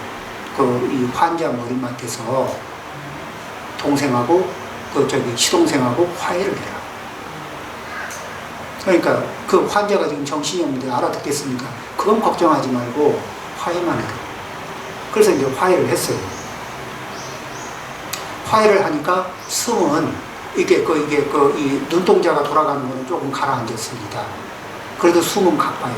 이 환자 머리맡에서 동생하고, 시동생하고 화해를 해라. 그러니까 그 환자가 지금 정신이 없는데 알아듣겠습니까? 그건 걱정하지 말고 화해만 해라. 그래서 이제 화해를 했어요. 화해를 하니까 숨은 이 눈동자가 돌아가는 거는 조금 가라앉았습니다. 그래도 숨은 가빠요.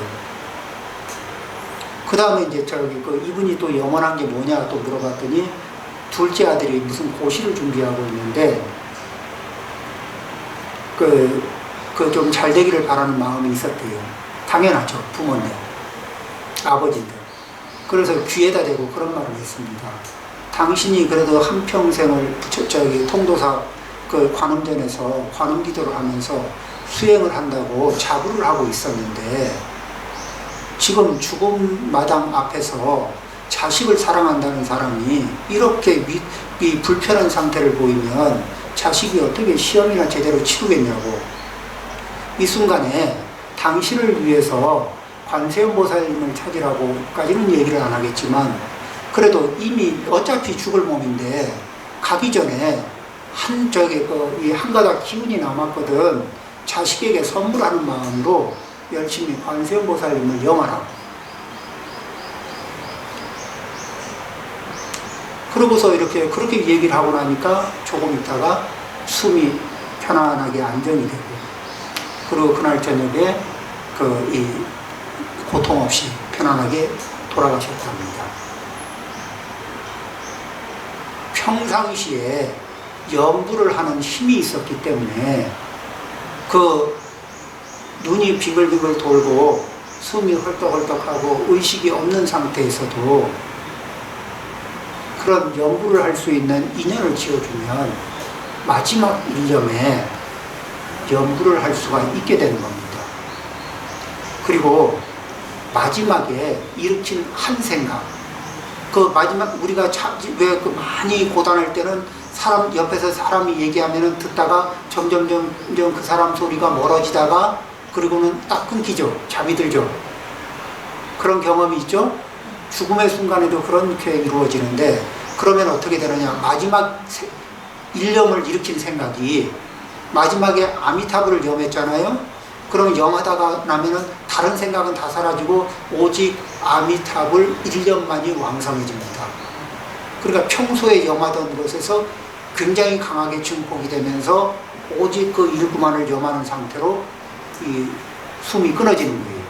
그 다음에 이제 이분이 또 영원한 게 뭐냐 또 물어봤더니 둘째 아들이 무슨 고시를 준비하고 있는데 좀 잘 되기를 바라는 마음이 있었대요. 당연하죠. 부모님, 아버지들. 그래서 귀에다 대고 그런 말을 했습니다. 당신이 그래도 한평생을 통도사 관음전에서 관음기도를 하면서 수행을 한다고 자부를 하고 있었는데 지금 죽음 마당 앞에서 자식을 사랑한다는 사람이 이렇게 이 불편한 상태를 보이면 자식이 어떻게 시험이나 제대로 치르겠냐고. 이 순간에 당신을 위해서 관세음보살님을 찾으라고까지는 얘기를 안 하겠지만 그래도 이미 어차피 죽을 몸인데 가기 전에 한 가닥 기운이 남았거든. 자식에게 선물하는 마음으로 열심히 관세음보살님을 염하라고. 그러고서 그렇게 얘기를 하고 나니까 조금 있다가 숨이 편안하게 안정이 되고, 그리고 그날 저녁에 이 고통 없이 편안하게 돌아가셨답니다. 평상시에 염불을 하는 힘이 있었기 때문에 눈이 비글비글 돌고 숨이 헐떡헐떡하고 의식이 없는 상태에서도 그런 염불을 할 수 있는 인연을 지어주면 마지막 일념에 염불을 할 수가 있게 되는 겁니다. 그리고 마지막에 일으킨 한 생각, 마지막 우리가 왜 많이 고단할 때는 옆에서 사람이 얘기하면은 듣다가 점점 그 사람 소리가 멀어지다가 그리고는 딱 끊기죠. 잠이 들죠. 그런 경험이 있죠. 죽음의 순간에도 그렇게 이루어지는데, 그러면 어떻게 되느냐? 마지막 일념을 일으킨 생각이 마지막에 아미타불을 염했잖아요. 그럼 염하다가 나면은 다른 생각은 다 사라지고 오직 아미타불 일념만이 왕성해집니다. 그러니까 평소에 염하던 것에서 굉장히 강하게 증폭이 되면서 오직 그 일구만을 염하는 상태로 이 숨이 끊어지는 거예요.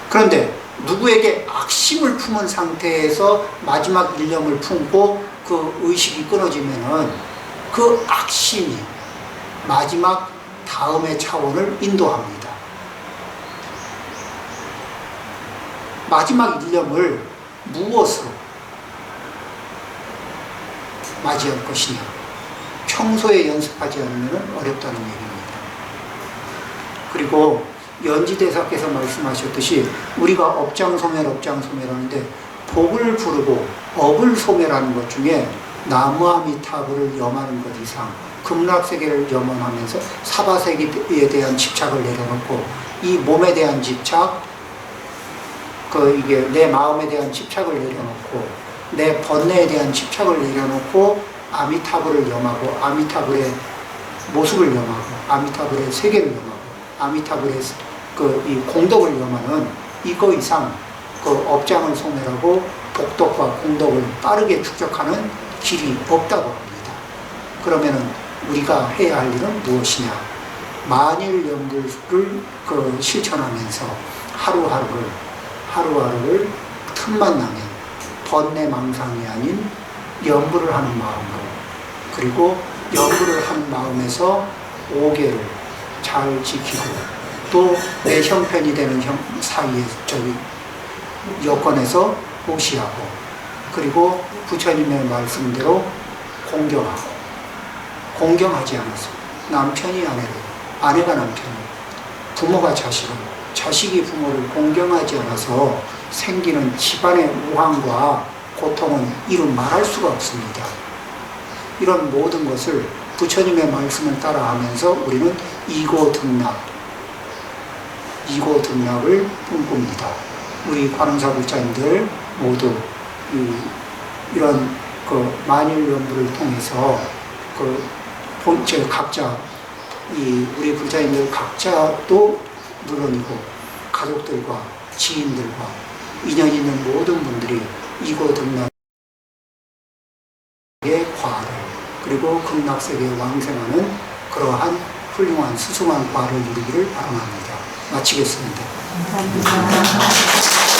그런데 누구에게 악심을 품은 상태에서 마지막 일념을 품고 그 의식이 끊어지면은 그 악심이 마지막 다음의 차원을 인도합니다. 마지막 일념을 무엇으로 맞이할 것이냐. 평소에 연습하지 않으면 어렵다는 얘기입니다. 그리고 연지대사께서 말씀하셨듯이 우리가 업장소멸하는데 복을 부르고 업을 소멸하는 것 중에 나무아미타불을 염하는 것 이상 극락세계를 염원하면서 사바세계에 대한 집착을 내려놓고 이 몸에 대한 집착, 이게 내 마음에 대한 집착을 내려놓고 내 번뇌에 대한 집착을 내려놓고 아미타불을 염하고 아미타불의 모습을 염하고 아미타불의 세계를 염하고 아미타불의 이 공덕을 염하는 이거 이상 그 업장을 소멸하고 복덕과 공덕을 빠르게 축적하는 길이 없다고 합니다. 그러면은 우리가 해야 할 일은 무엇이냐? 만일연불을 그 실천하면서 하루하루를 틈만 나면 번뇌망상이 아닌 연불을 하는 마음으로, 그리고 연불을 하는 마음에서 오계를 잘 지키고 또 내 형편이 되는 사이에 여건에서 무시하고, 그리고 부처님의 말씀대로 공경하지 않아서 남편이 아내를, 아내가 남편을, 부모가 자식을, 자식이 부모를 공경하지 않아서 생기는 집안의 우환과 고통은 이루 말할 수가 없습니다. 이런 모든 것을 부처님의 말씀을 따라하면서 우리는 이고등락을 꿈꿉니다. 우리 관음사 불자님들 모두 이런 그 만일연불을 통해서 각자 우리 불자님들 각자도 물론이고 가족들과 지인들과 인연 있는 모든 분들이 이고등락의 과를, 그리고 극락세계에 왕생하는 그러한 훌륭한 수승한 과를 이루기를 바랍니다. 마치겠습니다. 감사합니다.